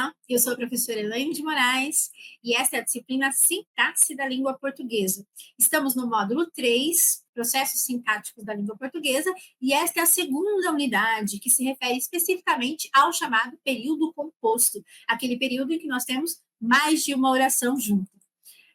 Olá, eu sou a professora Elaine de Moraes e esta é a disciplina Sintaxe da Língua Portuguesa. Estamos no módulo 3, Processos Sintáticos da Língua Portuguesa, e esta é a segunda unidade, que se refere especificamente ao chamado período composto, aquele período em que nós temos mais de uma oração junta.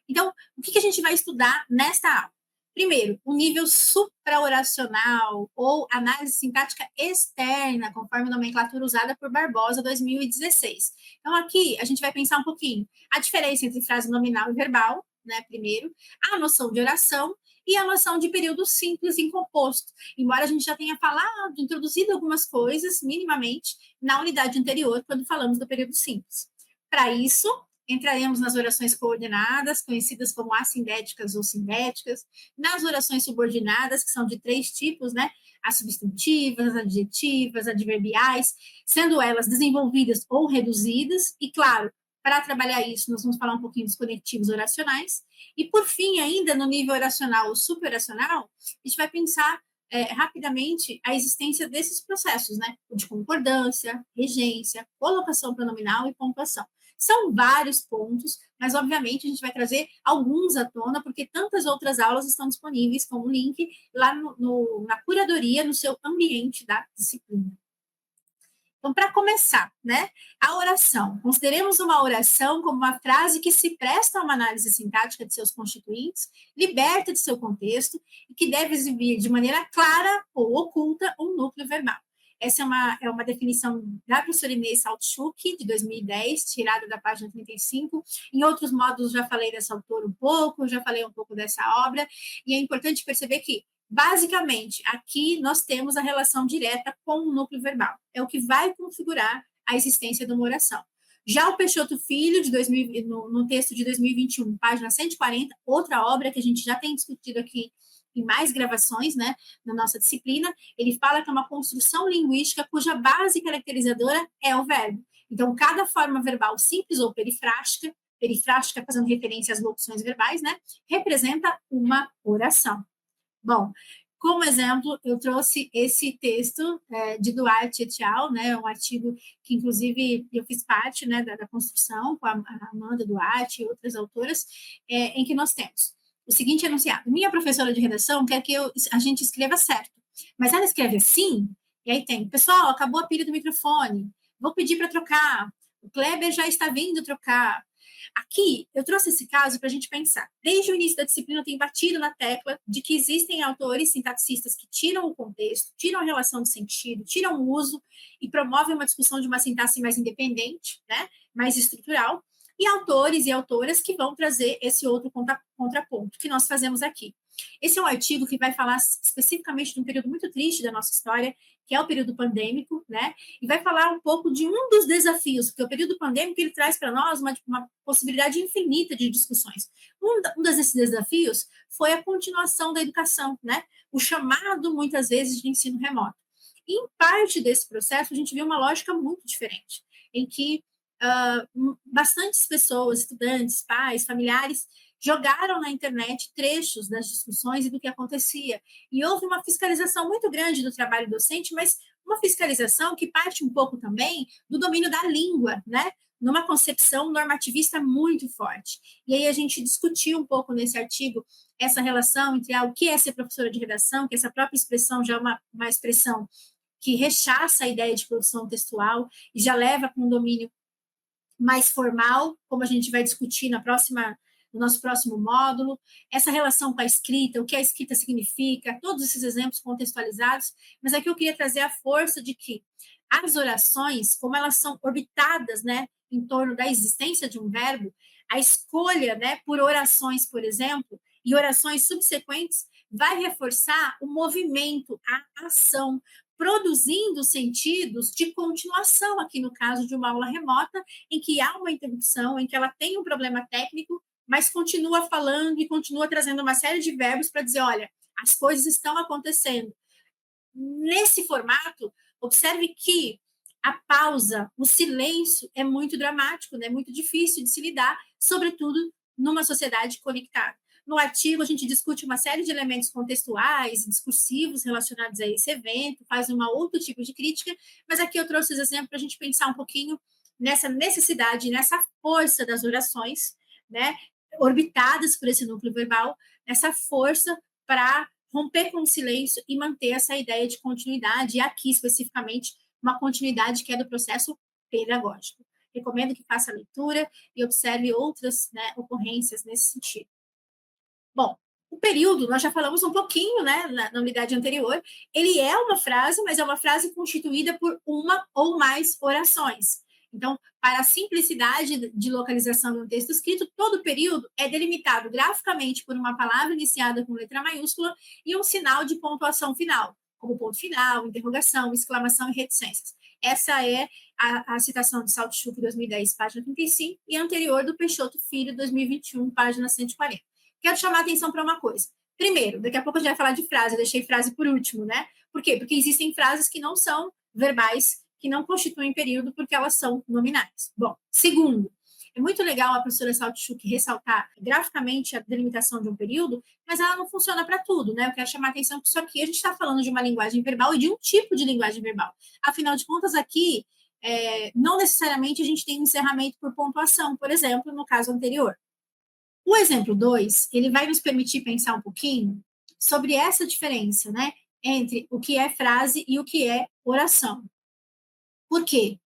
Então, o que a gente vai estudar nesta aula? Primeiro, o nível supraoracional ou análise sintática externa, conforme a nomenclatura usada por Barbosa, 2016. Então, aqui a gente vai pensar um pouquinho a diferença entre frase nominal e verbal, né, primeiro, a noção de oração e a noção de período simples em composto. Embora a gente já tenha falado, introduzido algumas coisas, minimamente, na unidade anterior, quando falamos do período simples. Para isso, entraremos nas orações coordenadas, conhecidas como assindéticas ou sindéticas, nas orações subordinadas, que são de 3 tipos, né? As substantivas, as adjetivas, adverbiais, sendo elas desenvolvidas ou reduzidas, e claro, para trabalhar isso, nós vamos falar um pouquinho dos conectivos oracionais, e por fim, ainda no nível oracional ou superoracional, a gente vai pensar rapidamente a existência desses processos, né? O de concordância, regência, colocação pronominal e pontuação. São vários pontos, mas obviamente a gente vai trazer alguns à tona, porque tantas outras aulas estão disponíveis com o link lá na curadoria, no seu ambiente da disciplina. Então, para começar, né, a oração. Consideremos uma oração como uma frase que se presta a uma análise sintática de seus constituintes, liberta de seu contexto e que deve exibir de maneira clara ou oculta um núcleo verbal. Essa é uma definição da professora Inês Saltchuk, de 2010, tirada da página 35. Em outros módulos já falei dessa autora um pouco, já falei um pouco dessa obra, e é importante perceber que basicamente, aqui nós temos a relação direta com o núcleo verbal. É o que vai configurar a existência de uma oração. Já o Peixoto Filho, de 2000, no texto de 2021, página 140, outra obra que a gente já tem discutido aqui em mais gravações, né, na nossa disciplina, ele fala que é uma construção linguística cuja base caracterizadora é o verbo. Então, cada forma verbal simples ou perifrástica fazendo referência às locuções verbais, né, representa uma oração. Bom, como exemplo, eu trouxe esse texto de Duarte et al., né, um artigo que, inclusive, eu fiz parte, né, da construção com a Amanda Duarte e outras autoras, em que nós temos o seguinte enunciado. Minha professora de redação quer que a gente escreva certo, mas ela escreve assim, e aí tem, pessoal, acabou a pilha do microfone, vou pedir para trocar, o Kleber já está vindo trocar. Aqui, eu trouxe esse caso para a gente pensar. Desde o início da disciplina, eu tenho batido na tecla de que existem autores sintaxistas que tiram o contexto, tiram a relação de sentido, tiram o uso e promovem uma discussão de uma sintaxe mais independente, né, mais estrutural, e autores e autoras que vão trazer esse outro contraponto que nós fazemos aqui. Esse é um artigo que vai falar especificamente de um período muito triste da nossa história, que é o período pandêmico, né? E vai falar um pouco de um dos desafios, porque o período pandêmico ele traz para nós uma possibilidade infinita de discussões. Um desses desafios foi a continuação da educação, né? O chamado, muitas vezes, de ensino remoto. E, em parte desse processo, a gente viu uma lógica muito diferente, em que bastantes pessoas, estudantes, pais, familiares, jogaram na internet trechos das discussões e do que acontecia. E houve uma fiscalização muito grande do trabalho docente, mas uma fiscalização que parte um pouco também do domínio da língua, né? Numa concepção normativista muito forte. E aí a gente discutiu um pouco nesse artigo essa relação entre o que é ser professora de redação, que essa própria expressão já é uma expressão que rechaça a ideia de produção textual e já leva para um domínio mais formal, como a gente vai discutir no nosso próximo módulo, essa relação com a escrita, o que a escrita significa, todos esses exemplos contextualizados, mas aqui eu queria trazer a força de que as orações, como elas são orbitadas, né, em torno da existência de um verbo, a escolha, né, por orações, por exemplo, e orações subsequentes, vai reforçar o movimento, a ação, produzindo sentidos de continuação, aqui no caso de uma aula remota, em que há uma interrupção, em que ela tem um problema técnico, mas continua falando e continua trazendo uma série de verbos para dizer, olha, as coisas estão acontecendo. Nesse formato, observe que a pausa, o silêncio é muito dramático, né? É muito difícil de se lidar, sobretudo numa sociedade conectada. No artigo, a gente discute uma série de elementos contextuais e discursivos relacionados a esse evento, faz um outro tipo de crítica, mas aqui eu trouxe os exemplos para a gente pensar um pouquinho nessa necessidade, nessa força das orações, né, orbitadas por esse núcleo verbal, essa força para romper com o silêncio e manter essa ideia de continuidade, e aqui especificamente uma continuidade que é do processo pedagógico. Recomendo que faça a leitura e observe outras, né, ocorrências nesse sentido. Bom, o período, nós já falamos um pouquinho, né, na unidade anterior, ele é uma frase, mas é uma frase constituída por uma ou mais orações. Então, para a simplicidade de localização de um texto escrito, todo período é delimitado graficamente por uma palavra iniciada com letra maiúscula e um sinal de pontuação final, como ponto final, interrogação, exclamação e reticências. Essa é a citação de Saltchuk, 2010, página 35, e anterior do Peixoto Filho, 2021, página 140. Quero chamar a atenção para uma coisa. Primeiro, daqui a pouco a gente vai falar de frase, eu deixei frase por último, né? Por quê? Porque existem frases que não são verbais, que não constituem período, porque elas são nominais. Bom, segundo, é muito legal a professora Saltchuk ressaltar graficamente a delimitação de um período, mas ela não funciona para tudo, né? Eu quero chamar a atenção que isso aqui a gente está falando de uma linguagem verbal e de um tipo de linguagem verbal. Afinal de contas, aqui, não necessariamente a gente tem um encerramento por pontuação, por exemplo, no caso anterior. O exemplo 2, ele vai nos permitir pensar um pouquinho sobre essa diferença, né, entre o que é frase e o que é oração. Por quê?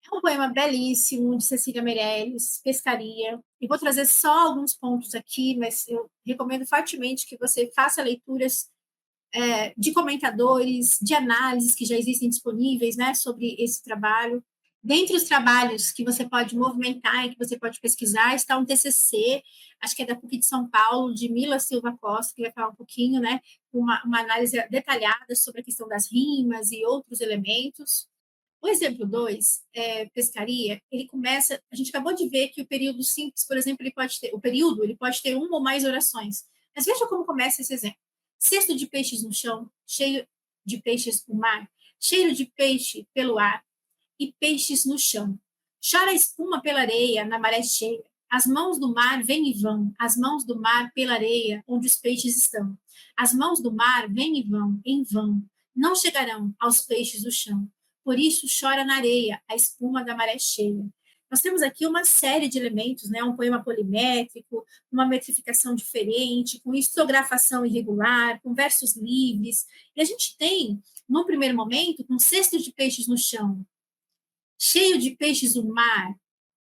É um poema belíssimo de Cecília Meirelles, Pescaria. Eu vou trazer só alguns pontos aqui, mas eu recomendo fortemente que você faça leituras de comentadores, de análises que já existem disponíveis, né, sobre esse trabalho. Dentre os trabalhos que você pode movimentar e que você pode pesquisar, está um TCC, acho que é da PUC de São Paulo, de Mila Silva Costa, que vai falar um pouquinho, né, uma análise detalhada sobre a questão das rimas e outros elementos. O exemplo 2, pescaria, ele começa, a gente acabou de ver que o período simples, por exemplo, ele pode ter uma ou mais orações. Mas veja como começa esse exemplo. Cesto de peixes no chão, cheio de peixes no mar, cheiro de peixe pelo ar e peixes no chão. Chora espuma pela areia na maré cheia. As mãos do mar vêm e vão, as mãos do mar pela areia onde os peixes estão. As mãos do mar vêm e vão, em vão, não chegarão aos peixes do chão. Por isso chora na areia a espuma da maré cheia. Nós temos aqui uma série de elementos, né? Um poema polimétrico, uma metrificação diferente, com histografação irregular, com versos livres. E a gente tem, num primeiro momento, um cesto de peixes no chão, cheio de peixes no mar,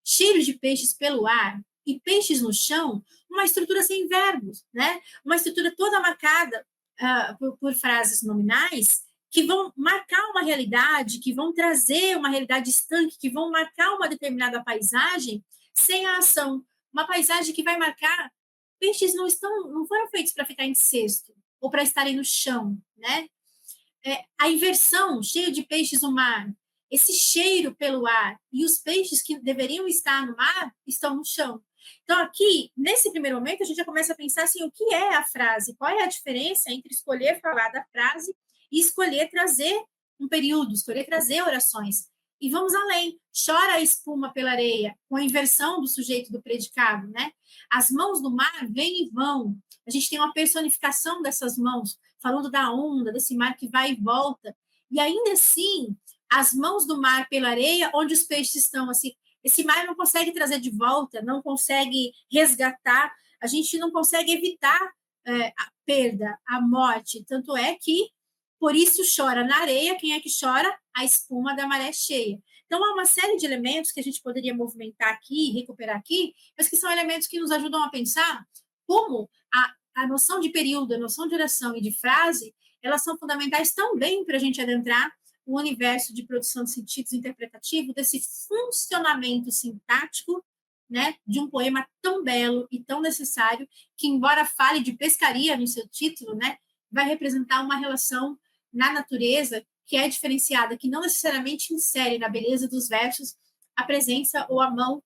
cheiro de peixes pelo ar e peixes no chão, uma estrutura sem verbos, né? Uma estrutura toda marcada por frases nominais que vão marcar uma realidade, que vão trazer uma realidade estanque, que vão marcar uma determinada paisagem sem a ação. Uma paisagem que vai marcar peixes não foram feitos para ficar em cesto ou para estarem no chão, né? A inversão, cheio de peixes no mar, esse cheiro pelo ar e os peixes que deveriam estar no mar estão no chão. Então, aqui, nesse primeiro momento, a gente já começa a pensar assim, o que é a frase? Qual é a diferença entre escolher falar da frase e escolher trazer um período, escolher trazer orações? E vamos além. Chora a espuma pela areia, com a inversão do sujeito do predicado, né? As mãos do mar vêm e vão. A gente tem uma personificação dessas mãos, falando da onda, desse mar que vai e volta. E ainda assim, as mãos do mar pela areia, onde os peixes estão, assim, esse mar não consegue trazer de volta, não consegue resgatar, a gente não consegue evitar a perda, a morte. Tanto é que, por isso, chora na areia, quem é que chora? A espuma da maré cheia. Então, há uma série de elementos que a gente poderia movimentar aqui, recuperar aqui, mas que são elementos que nos ajudam a pensar como a noção de período, a noção de oração e de frase, elas são fundamentais também para a gente adentrar o universo de produção de sentidos interpretativo, desse funcionamento sintático, né, de um poema tão belo e tão necessário, que, embora fale de pescaria no seu título, né, vai representar uma relação na natureza que é diferenciada, que não necessariamente insere na beleza dos versos a presença ou a mão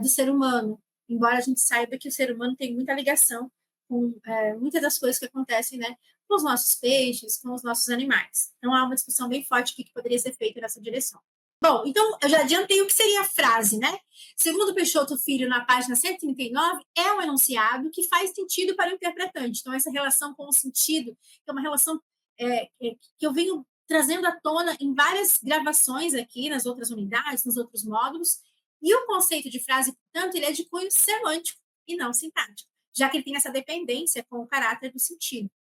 do ser humano, embora a gente saiba que o ser humano tem muita ligação com muitas das coisas que acontecem, né, com os nossos peixes, com os nossos animais. Então, há uma discussão bem forte aqui que poderia ser feita nessa direção. Bom, então, eu já adiantei o que seria a frase, né? Segundo Peixoto Filho, na página 139, é um enunciado que faz sentido para o interpretante. Então, essa relação com o sentido, que é uma relação que eu venho trazendo à tona em várias gravações aqui, nas outras unidades, nos outros módulos, e o conceito de frase, portanto, ele é de cunho semântico e não sintático, já que ele tem essa dependência com o caráter do sentido.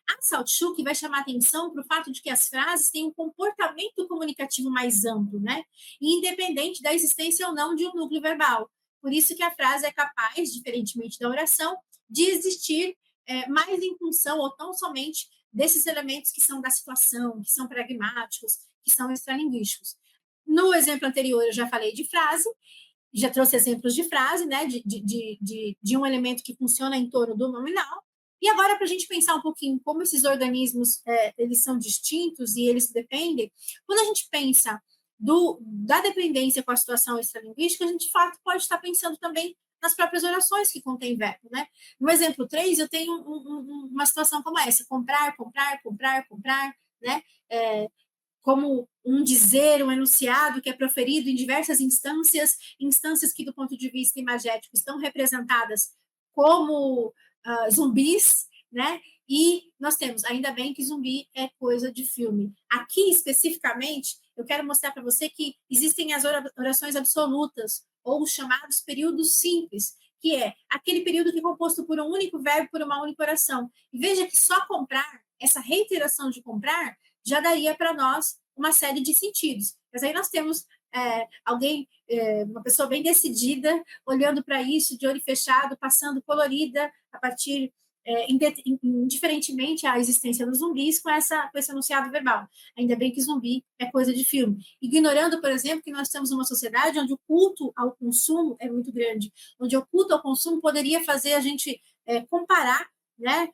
A Saltchuk vai chamar atenção para o fato de que as frases têm um comportamento comunicativo mais amplo, né? E independente da existência ou não de um núcleo verbal. Por isso que a frase é capaz, diferentemente da oração, de existir mais em função ou tão somente desses elementos que são da situação, que são pragmáticos, que são extralinguísticos. No exemplo anterior, eu já falei de frase, já trouxe exemplos de frase, né, de um elemento que funciona em torno do nominal. E agora, para a gente pensar um pouquinho como esses organismos eles são distintos e eles dependem, quando a gente pensa da dependência com a situação extralinguística, a gente, de fato, pode estar pensando também nas próprias orações que contêm verbo, né? No exemplo 3, eu tenho uma situação como essa: comprar, comprar, comprar, comprar, né? Como um dizer, um enunciado que é proferido em diversas instâncias, instâncias que, do ponto de vista imagético, estão representadas como zumbis, né? E nós temos, ainda bem que zumbi é coisa de filme. Aqui, especificamente, eu quero mostrar para você que existem as orações absolutas, ou os chamados períodos simples, que é aquele período que é composto por um único verbo, por uma única oração. E veja que só comprar, essa reiteração de comprar, já daria para nós uma série de sentidos. Mas aí nós temos alguém, uma pessoa bem decidida, olhando para isso de olho fechado, passando colorida a partir, indiferentemente à existência dos zumbis, com esse enunciado verbal. Ainda bem que zumbi é coisa de filme. Ignorando, por exemplo, que nós temos uma sociedade onde o culto ao consumo é muito grande, onde o culto ao consumo poderia fazer a gente comparar, né,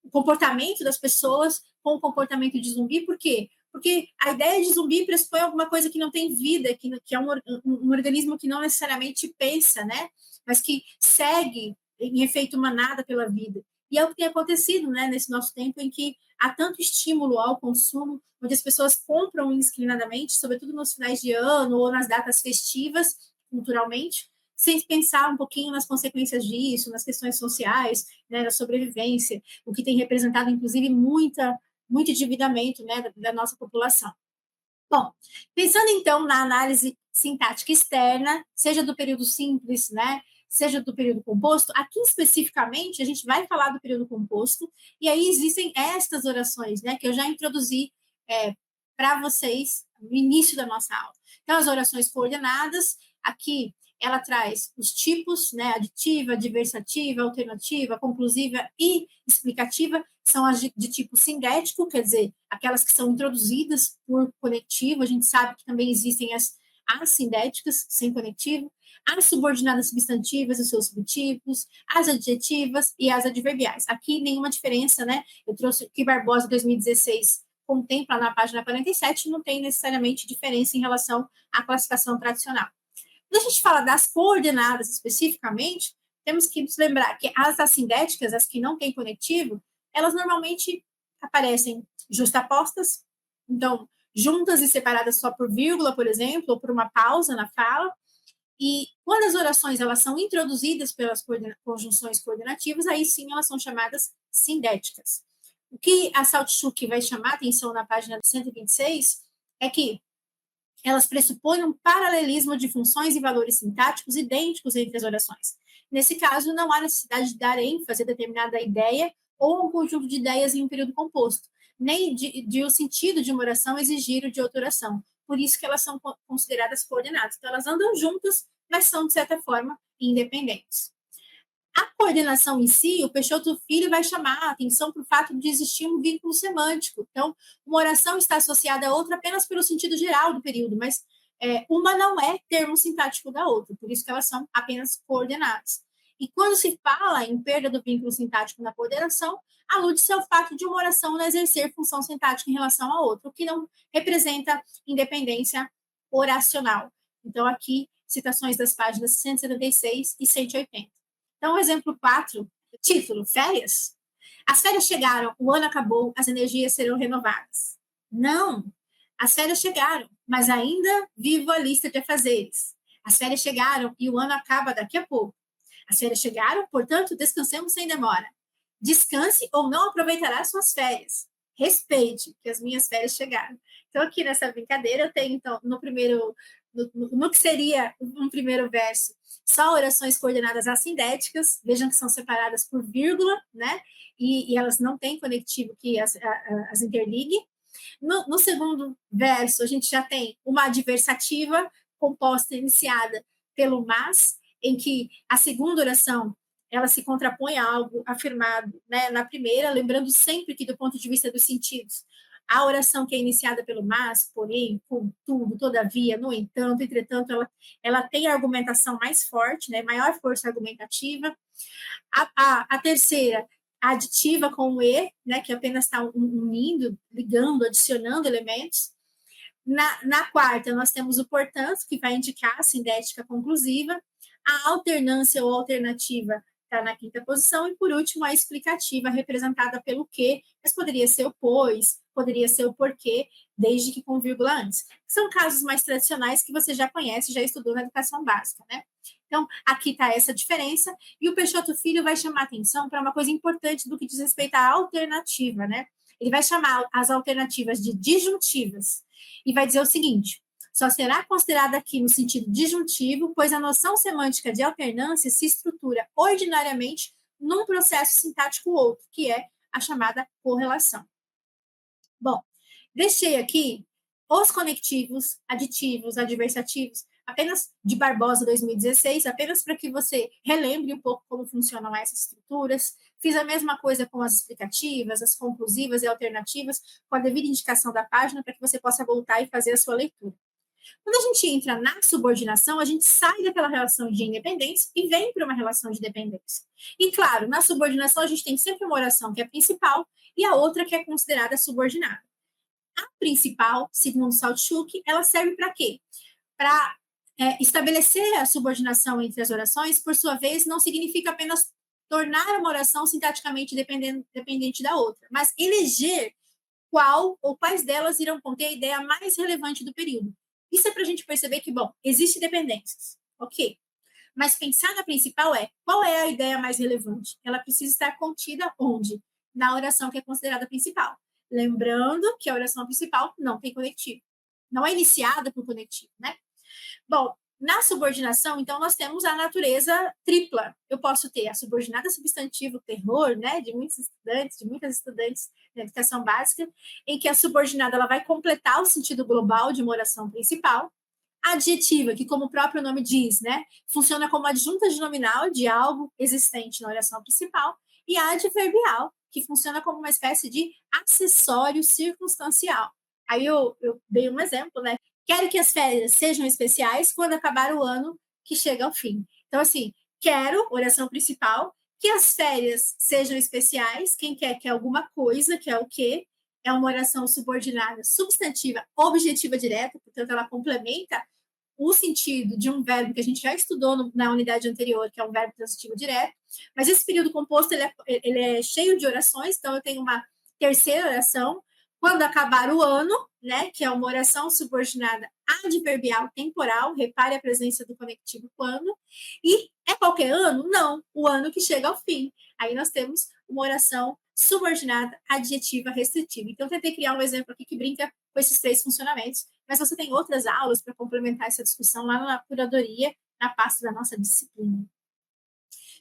o comportamento das pessoas com o comportamento de zumbi. Por quê? Porque a ideia de zumbi pressupõe alguma coisa que não tem vida, que é um organismo que não necessariamente pensa, né? Mas que segue em efeito manada pela vida. E é o que tem acontecido, né, nesse nosso tempo em que há tanto estímulo ao consumo, onde as pessoas compram indiscriminadamente, sobretudo nos finais de ano ou nas datas festivas, culturalmente, sem pensar um pouquinho nas consequências disso, nas questões sociais, né, na sobrevivência, o que tem representado, inclusive, muito endividamento, né, da nossa população. Bom, pensando então na análise sintática externa, seja do período simples, né, seja do período composto, aqui especificamente a gente vai falar do período composto, e aí existem estas orações, né, que eu já introduzi para vocês no início da nossa aula. Então, as orações coordenadas, aqui ela traz os tipos, né, aditiva, adversativa, alternativa, conclusiva e explicativa, são as de tipo sindético, quer dizer, aquelas que são introduzidas por conectivo. A gente sabe que também existem as assindéticas, sem conectivo, as subordinadas substantivas e seus subtipos, as adjetivas e as adverbiais. Aqui nenhuma diferença, né? Eu trouxe o que Barbosa 2016 contempla na página 47, não tem necessariamente diferença em relação à classificação tradicional. Quando a gente fala das coordenadas especificamente, temos que nos lembrar que as assindéticas, as que não têm conectivo, elas normalmente aparecem justapostas, então, juntas e separadas só por vírgula, por exemplo, ou por uma pausa na fala. E quando as orações elas são introduzidas pelas conjunções coordenativas, aí sim elas são chamadas sindéticas. O que a Saltchuk vai chamar a atenção na página 126 é que elas pressupõem um paralelismo de funções e valores sintáticos idênticos entre as orações. Nesse caso, não há necessidade de dar ênfase a determinada ideia ou um conjunto de ideias em um período composto, nem de o sentido de uma oração exigir o de outra oração. Por isso que elas são consideradas coordenadas. Então, elas andam juntas, mas são, de certa forma, independentes. A coordenação em si, o Peixoto Filho vai chamar a atenção para o fato de existir um vínculo semântico. Então, uma oração está associada a outra apenas pelo sentido geral do período, mas uma não é termo sintático da outra, por isso que elas são apenas coordenadas. E quando se fala em perda do vínculo sintático na coordenação, alude-se ao fato de uma oração não exercer função sintática em relação a outra, o que não representa independência oracional. Então, aqui, citações das páginas 176 e 180. Então, exemplo 4, título, férias. As férias chegaram, o ano acabou, as energias serão renovadas. Não, as férias chegaram, mas ainda vivo a lista de afazeres. As férias chegaram e o ano acaba daqui a pouco. As férias chegaram, portanto, descansemos sem demora. Descanse ou não aproveitará suas férias. respeite, que as minhas férias chegaram. Então, aqui nessa brincadeira, eu tenho, então, no que seria um primeiro verso, só orações coordenadas assindéticas, vejam que são separadas por vírgula, né? E elas não têm conectivo que as interligue. No segundo verso, a gente já tem uma adversativa composta, iniciada pelo mas, em que a segunda oração ela se contrapõe a algo afirmado, né, na primeira, lembrando sempre que, do ponto de vista dos sentidos, a oração que é iniciada pelo mas, porém, contudo, todavia, no entanto, entretanto, ela tem a argumentação mais forte, né, maior força argumentativa. A terceira, a aditiva com o e, né, que apenas está unindo, ligando, adicionando elementos. Na quarta, nós temos o portanto, que vai indicar a sindética conclusiva. A alternância ou alternativa está na quinta posição. E, por último, a explicativa, representada pelo que, mas poderia ser o pois, poderia ser o porquê, desde que com vírgula antes. São casos mais tradicionais que você já conhece, já estudou na educação básica, né? Então, aqui está essa diferença. E o Peixoto Filho vai chamar atenção para uma coisa importante do que diz respeito à alternativa, né? Ele vai chamar as alternativas de disjuntivas e vai dizer o seguinte: só será considerada aqui no sentido disjuntivo, pois a noção semântica de alternância se estrutura ordinariamente num processo sintático outro, que é a chamada correlação. Bom, deixei aqui os conectivos, aditivos, adversativos, apenas de Barbosa 2016, apenas para que você relembre um pouco como funcionam essas estruturas. Fiz a mesma coisa com as explicativas, as conclusivas e alternativas, com a devida indicação da página, para que você possa voltar e fazer a sua leitura. Quando a gente entra na subordinação, a gente sai daquela relação de independência e vem para uma relação de dependência. E, claro, na subordinação, a gente tem sempre uma oração que é principal e a outra que é considerada subordinada. A principal, segundo Saltchuk, ela serve para quê? Para estabelecer a subordinação entre as orações, por sua vez, não significa apenas tornar uma oração sintaticamente dependente da outra, mas eleger qual ou quais delas irão conter a ideia mais relevante do período. Isso é para a gente perceber que, bom, existem dependências, ok? Mas pensar na principal qual é a ideia mais relevante? Ela precisa estar contida onde? Na oração que é considerada principal. Lembrando que a oração principal não tem conectivo. Não é iniciada por conectivo, né? Bom, na subordinação, então, nós temos a natureza tripla. Eu posso ter a subordinada substantivo terror, né, de muitos estudantes, de muitas estudantes da educação básica, em que a subordinada ela vai completar o sentido global de uma oração principal. A adjetiva, que, como o próprio nome diz, né, funciona como adjunta de nominal de algo existente na oração principal. E a adverbial, que funciona como uma espécie de acessório circunstancial. Aí eu dei um exemplo, né? Quero que as férias sejam especiais quando acabar o ano que chega ao fim. Então, assim, quero, oração principal, que as férias sejam especiais. Quem quer alguma coisa, que é o quê? É uma oração subordinada, substantiva, objetiva direta, portanto, ela complementa o sentido de um verbo que a gente já estudou na unidade anterior, que é um verbo transitivo direto, mas esse período composto ele é cheio de orações, então eu tenho uma terceira oração, quando acabar o ano, né, que é uma oração subordinada adverbial temporal, repare a presença do conectivo quando, e é qualquer ano? Não, o ano que chega ao fim. Aí nós temos uma oração subordinada adjetiva restritiva. Então, eu tentei criar um exemplo aqui que brinca com esses três funcionamentos, mas você tem outras aulas para complementar essa discussão lá na curadoria, na pasta da nossa disciplina.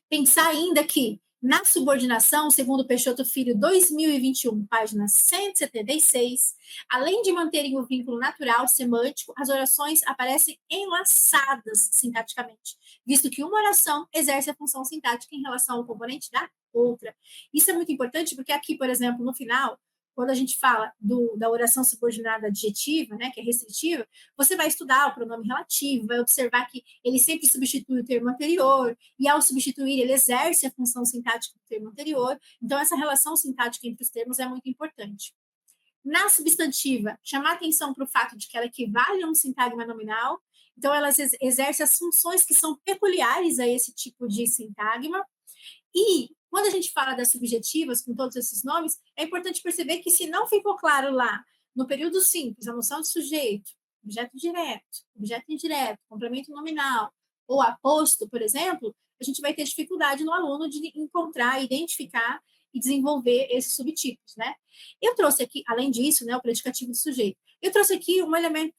Pensar ainda que, na subordinação, segundo Peixoto Filho, 2021, página 176, além de manterem o vínculo natural semântico, as orações aparecem enlaçadas sintaticamente, visto que uma oração exerce a função sintática em relação ao componente da outra. Isso é muito importante porque aqui, por exemplo, no final, quando a gente fala da oração subordinada adjetiva, né, que é restritiva, você vai estudar o pronome relativo, vai observar que ele sempre substitui o termo anterior, e ao substituir, ele exerce a função sintática do termo anterior. Então, essa relação sintática entre os termos é muito importante. Na substantiva, chamar atenção para o fato de que ela equivale a um sintagma nominal, então ela exerce as funções que são peculiares a esse tipo de sintagma. E quando a gente fala das subjetivas, com todos esses nomes, é importante perceber que se não ficou claro lá, no período simples, a noção de sujeito, objeto direto, objeto indireto, complemento nominal, ou aposto, por exemplo, a gente vai ter dificuldade no aluno de encontrar, identificar e desenvolver esses subtipos, né? Eu trouxe aqui, além disso, né, o predicativo do sujeito. Eu trouxe aqui um elemento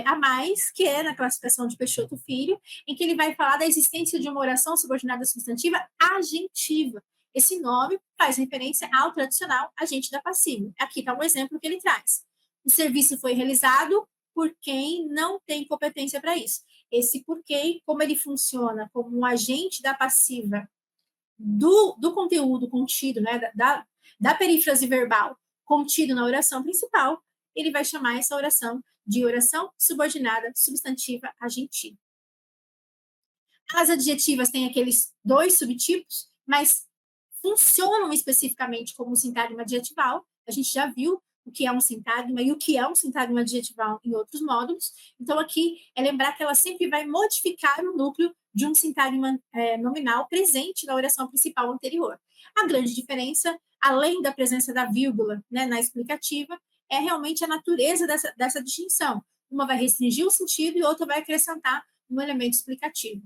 a mais, que é na classificação de Peixoto Filho, em que ele vai falar da existência de uma oração subordinada substantiva agentiva. Esse nome faz referência ao tradicional agente da passiva. Aqui está um exemplo que ele traz. O serviço foi realizado por quem não tem competência para isso. Esse por quem, como ele funciona como um agente da passiva do conteúdo contido, né, da perífrase verbal contido na oração principal, ele vai chamar essa oração de oração subordinada substantiva agentiva. As adjetivas têm aqueles dois subtipos, mas funcionam especificamente como sintagma adjetival. A gente já viu o que é um sintagma e o que é um sintagma adjetival em outros módulos. Então, aqui é lembrar que ela sempre vai modificar o núcleo de um sintagma nominal presente na oração principal anterior. A grande diferença, além da presença da vírgula, né, na explicativa, é realmente a natureza dessa distinção. Uma vai restringir o sentido e outra vai acrescentar um elemento explicativo.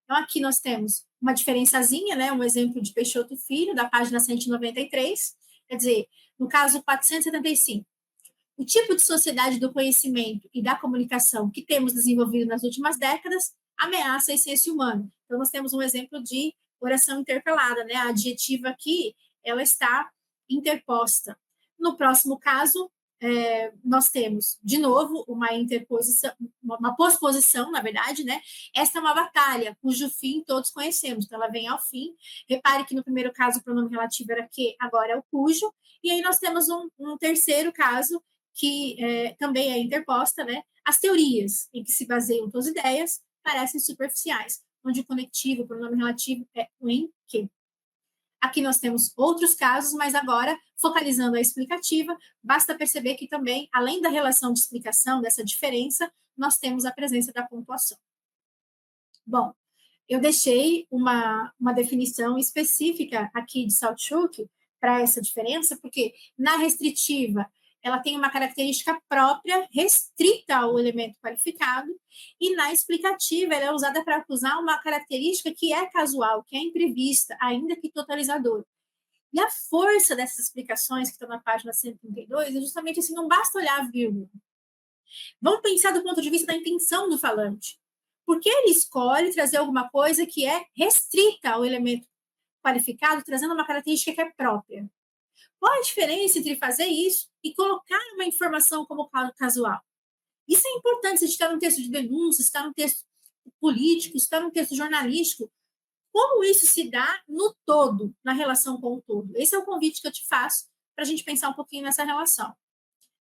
Então, aqui nós temos uma diferençazinha, né, um exemplo de Peixoto Filho, da página 193, quer dizer, no caso 475. O tipo de sociedade do conhecimento e da comunicação que temos desenvolvido nas últimas décadas ameaça a essência humana. Então, nós temos um exemplo de oração intercalada, né? A adjetiva aqui, ela está interposta. No próximo caso, nós temos, de novo, uma interposição, uma posposição, na verdade, né? Esta é uma batalha, cujo fim todos conhecemos, então ela vem ao fim. Repare que no primeiro caso o pronome relativo era que, agora é o cujo, e aí nós temos um terceiro caso, que também é interposta, né? As teorias em que se baseiam suas ideias parecem superficiais, onde o conectivo, o pronome relativo é o em que. Aqui nós temos outros casos, mas agora, focalizando a explicativa, basta perceber que também, além da relação de explicação, dessa diferença, nós temos a presença da pontuação. Bom, eu deixei uma definição específica aqui de Saltchuk para essa diferença, porque na restritiva ela tem uma característica própria, restrita ao elemento qualificado, e na explicativa ela é usada para acusar uma característica que é casual, que é imprevista, ainda que totalizadora. E a força dessas explicações que estão na página 132 é justamente assim, não basta olhar a vírgula. Vamos pensar do ponto de vista da intenção do falante. Por que ele escolhe trazer alguma coisa que é restrita ao elemento qualificado, trazendo uma característica que é própria? Qual a diferença entre fazer isso e colocar uma informação como casual? Isso é importante se está num texto de denúncia, se está num texto político, se está num texto jornalístico. Como isso se dá no todo, na relação com o todo? Esse é o convite que eu te faço para a gente pensar um pouquinho nessa relação.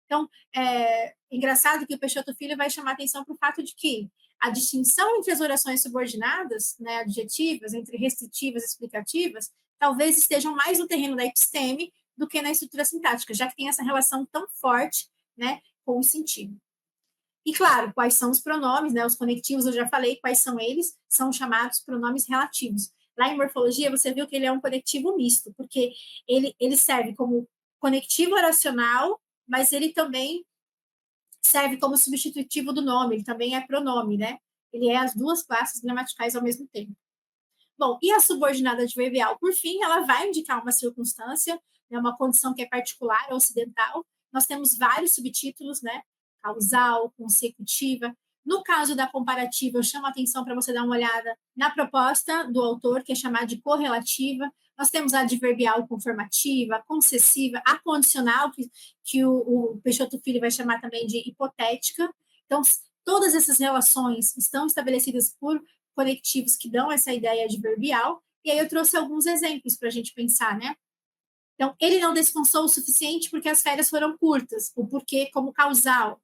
Então, é engraçado que o Peixoto Filho vai chamar atenção para o fato de que a distinção entre as orações subordinadas, né, adjetivas, entre restritivas e explicativas, talvez estejam mais no terreno da episteme do que na estrutura sintática, já que tem essa relação tão forte, né, com o sentido. E, claro, quais são os pronomes, né, os conectivos, eu já falei quais são eles, são chamados pronomes relativos. Lá em morfologia, você viu que ele é um conectivo misto, porque ele serve como conectivo oracional, mas ele também serve como substitutivo do nome, ele também é pronome, né? Ele é as duas classes gramaticais ao mesmo tempo. Bom, e a subordinada adverbial, por fim, ela vai indicar uma circunstância, né, uma condição que é particular ou ocidental. Nós temos vários subtítulos, né? Causal, consecutiva. No caso da comparativa, eu chamo a atenção para você dar uma olhada na proposta do autor, que é chamada de correlativa. Nós temos a adverbial conformativa, a concessiva, a condicional, que o Peixoto Filho vai chamar também de hipotética. Então, todas essas relações estão estabelecidas por conectivos que dão essa ideia adverbial, e aí eu trouxe alguns exemplos para a gente pensar, né? Então, ele não descansou o suficiente porque as férias foram curtas, o porquê como causal.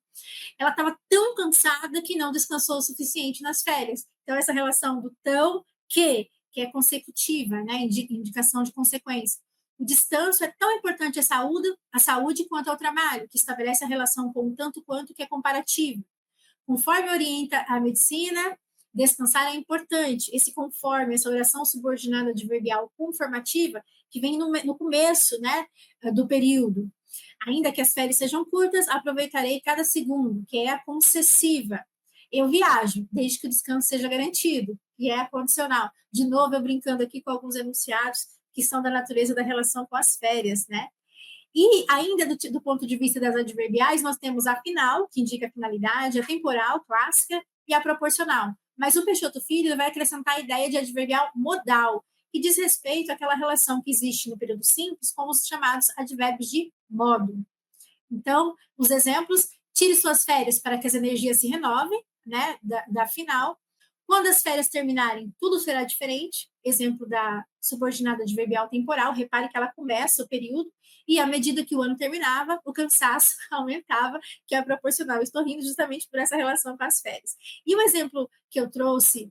Ela estava tão cansada que não descansou o suficiente nas férias. Então, essa relação do tão que é consecutiva, né? Indicação de consequência. O descanso é tão importante à saúde quanto ao trabalho, que estabelece a relação com o tanto quanto que é comparativo. Conforme orienta a medicina, descansar é importante. Esse conforme, essa oração subordinada adverbial conformativa, que vem no começo, né, do período. Ainda que as férias sejam curtas, aproveitarei cada segundo, que é a concessiva. Eu viajo, desde que o descanso seja garantido, que é a condicional. De novo, eu brincando aqui com alguns enunciados, que são da natureza da relação com as férias, né? E ainda do ponto de vista das adverbiais, nós temos a final, que indica a finalidade, a temporal, clássica, e a proporcional. Mas o Peixoto Filho vai acrescentar a ideia de adverbial modal, que diz respeito àquela relação que existe no período simples com os chamados advérbios de modo. Então, os exemplos: tire suas férias para que as energias se renovem, né, da final. Quando as férias terminarem, tudo será diferente. Exemplo da subordinada adverbial temporal. Repare que ela começa o período e, à medida que o ano terminava, o cansaço aumentava, que é proporcional. Estou rindo justamente por essa relação com as férias. E o exemplo que eu trouxe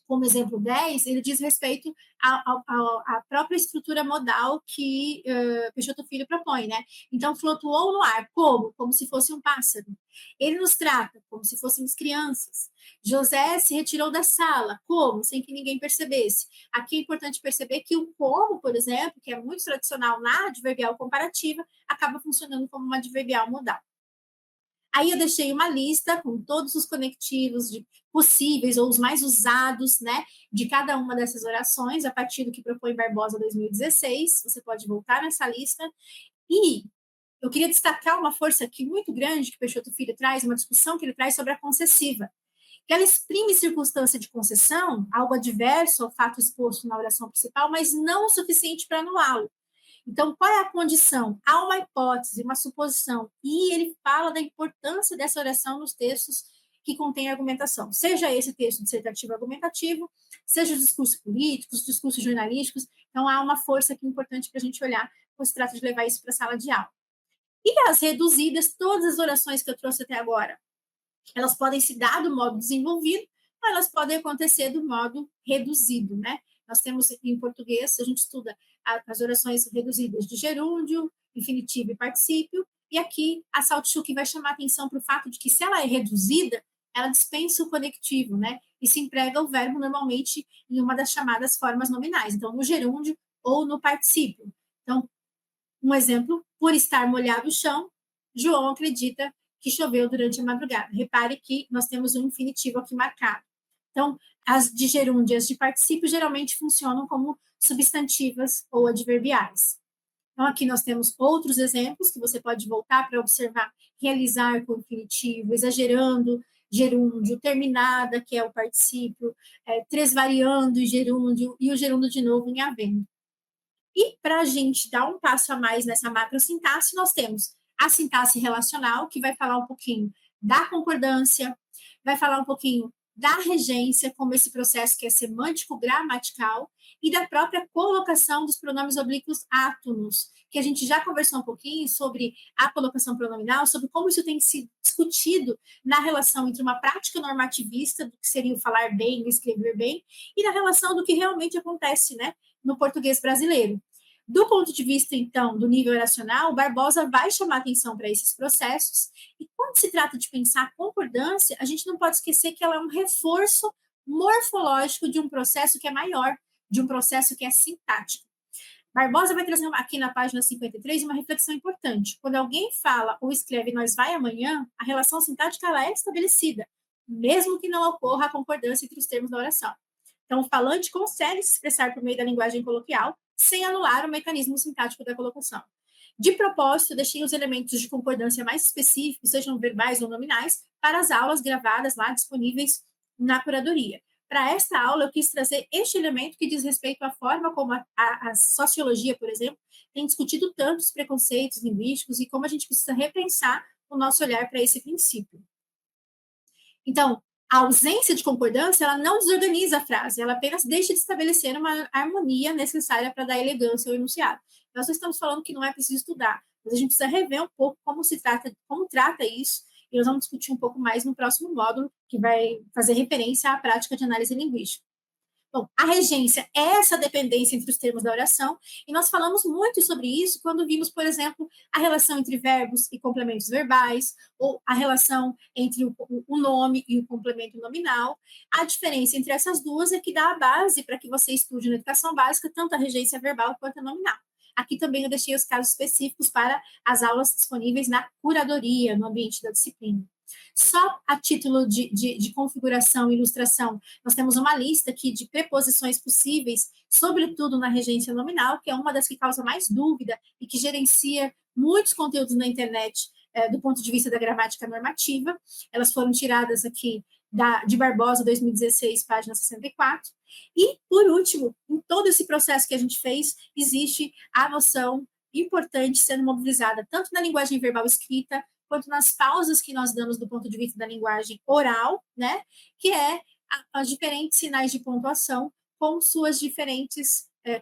como exemplo 10, ele diz respeito à própria estrutura modal que Peixoto Filho propõe, né? Então, flutuou no ar, como? Como se fosse um pássaro. Ele nos trata como se fôssemos crianças. José se retirou da sala, como? Sem que ninguém percebesse. Aqui é importante perceber que o como, por exemplo, que é muito tradicional na adverbial comparativa, acaba funcionando como uma adverbial modal. Aí eu deixei uma lista com todos os conectivos possíveis ou os mais usados, né, de cada uma dessas orações, a partir do que propõe Barbosa 2016. Você pode voltar nessa lista. E eu queria destacar uma força aqui muito grande que Peixoto Filho traz, uma discussão que ele traz sobre a concessiva, que ela exprime circunstância de concessão, algo adverso ao fato exposto na oração principal, mas não o suficiente para anulá-lo. Então, qual é a condição? Há uma hipótese, uma suposição, e ele fala da importância dessa oração nos textos que contêm argumentação, seja esse texto dissertativo argumentativo, seja os discursos políticos, os discursos jornalísticos. Então, há uma força aqui importante para a gente olhar quando se trata de levar isso para a sala de aula. E as reduzidas, todas as orações que eu trouxe até agora, elas podem se dar do modo desenvolvido, ou elas podem acontecer do modo reduzido, né? Nós temos em português, a gente estuda as orações reduzidas de gerúndio, infinitivo e particípio, e aqui a Saltchuk vai chamar atenção para o fato de que, se ela é reduzida, ela dispensa o conectivo, né? E se emprega o verbo normalmente em uma das chamadas formas nominais, então no gerúndio ou no particípio. Então, um exemplo: por estar molhado o chão, João acredita que choveu durante a madrugada. Repare que nós temos um infinitivo aqui marcado. Então, as de gerúndio e as de particípio geralmente funcionam como substantivas ou adverbiais. Então, aqui nós temos outros exemplos que você pode voltar para observar: realizar com infinitivo, exagerando, gerúndio, terminada, que é o particípio, tresvariando, gerúndio, e o gerúndio de novo em havendo. E para a gente dar um passo a mais nessa macrosintaxe, nós temos a sintaxe relacional, que vai falar um pouquinho da concordância, vai falar um pouquinho da regência, como esse processo que é semântico-gramatical, e da própria colocação dos pronomes oblíquos átonos, que a gente já conversou um pouquinho sobre a colocação pronominal, sobre como isso tem sido discutido na relação entre uma prática normativista, do que seria o falar bem, o escrever bem, e na relação do que realmente acontece, né, no português brasileiro. Do ponto de vista, então, do nível oracional, Barbosa vai chamar atenção para esses processos, e quando se trata de pensar concordância, a gente não pode esquecer que ela é um reforço morfológico de um processo que é maior, de um processo que é sintático. Barbosa vai trazer aqui na página 53 uma reflexão importante. Quando alguém fala ou escreve "nós vai amanhã", a relação sintática ela é estabelecida, mesmo que não ocorra a concordância entre os termos da oração. Então, o falante consegue se expressar por meio da linguagem coloquial sem anular o mecanismo sintático da colocação. De propósito, deixei os elementos de concordância mais específicos, sejam verbais ou nominais, para as aulas gravadas lá disponíveis na curadoria. Para esta aula, eu quis trazer este elemento que diz respeito à forma como a sociologia, por exemplo, tem discutido tanto os preconceitos linguísticos e como a gente precisa repensar o nosso olhar para esse princípio. Então, a ausência de concordância, ela não desorganiza a frase, ela apenas deixa de estabelecer uma harmonia necessária para dar elegância ao enunciado. Nós não estamos falando que não é preciso estudar, mas a gente precisa rever um pouco como trata isso, e nós vamos discutir um pouco mais no próximo módulo, que vai fazer referência à prática de análise linguística. Bom, a regência é essa dependência entre os termos da oração, e nós falamos muito sobre isso quando vimos, por exemplo, a relação entre verbos e complementos verbais, ou a relação entre o nome e o complemento nominal. A diferença entre essas duas é que dá a base para que você estude na educação básica tanto a regência verbal quanto a nominal. Aqui também eu deixei os casos específicos para as aulas disponíveis na curadoria, no ambiente da disciplina. Só a título de configuração e ilustração, nós temos uma lista aqui de preposições possíveis, sobretudo na regência nominal, que é uma das que causa mais dúvida e que gerencia muitos conteúdos na internet do ponto de vista da gramática normativa. Elas foram tiradas aqui de Barbosa, 2016, página 64. E, por último, em todo esse processo que a gente fez, existe a noção importante sendo mobilizada tanto na linguagem verbal escrita, quanto nas pausas que nós damos do ponto de vista da linguagem oral, né? Que é os diferentes sinais de pontuação com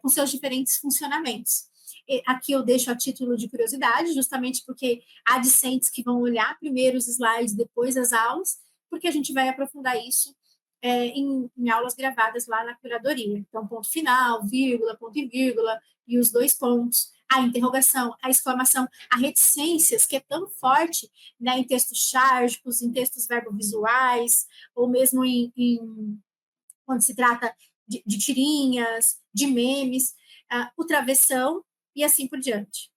com seus diferentes funcionamentos. E aqui eu deixo a título de curiosidade, justamente porque há discentes que vão olhar primeiro os slides, depois as aulas, porque a gente vai aprofundar isso em aulas gravadas lá na curadoria. Então, ponto final, vírgula, ponto e vírgula, e os dois pontos, a interrogação, a exclamação, a reticências, que é tão forte, né, em textos chárgicos, em textos verbovisuais, ou mesmo quando se trata de tirinhas, de memes, o travessão e assim por diante.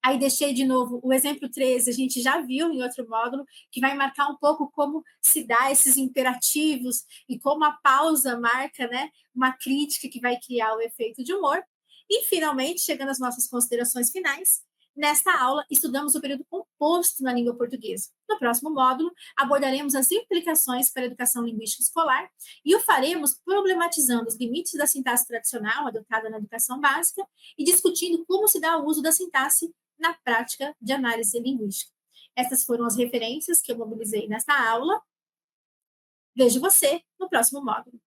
Aí deixei de novo o exemplo 13, a gente já viu em outro módulo, que vai marcar um pouco como se dá esses imperativos e como a pausa marca, né, uma crítica que vai criar o efeito de humor. E, finalmente, chegando às nossas considerações finais, nesta aula, estudamos o período composto na língua portuguesa. No próximo módulo, abordaremos as implicações para a educação linguística escolar e o faremos problematizando os limites da sintaxe tradicional adotada na educação básica e discutindo como se dá o uso da sintaxe na prática de análise linguística. Essas foram as referências que eu mobilizei nesta aula. Vejo você no próximo módulo.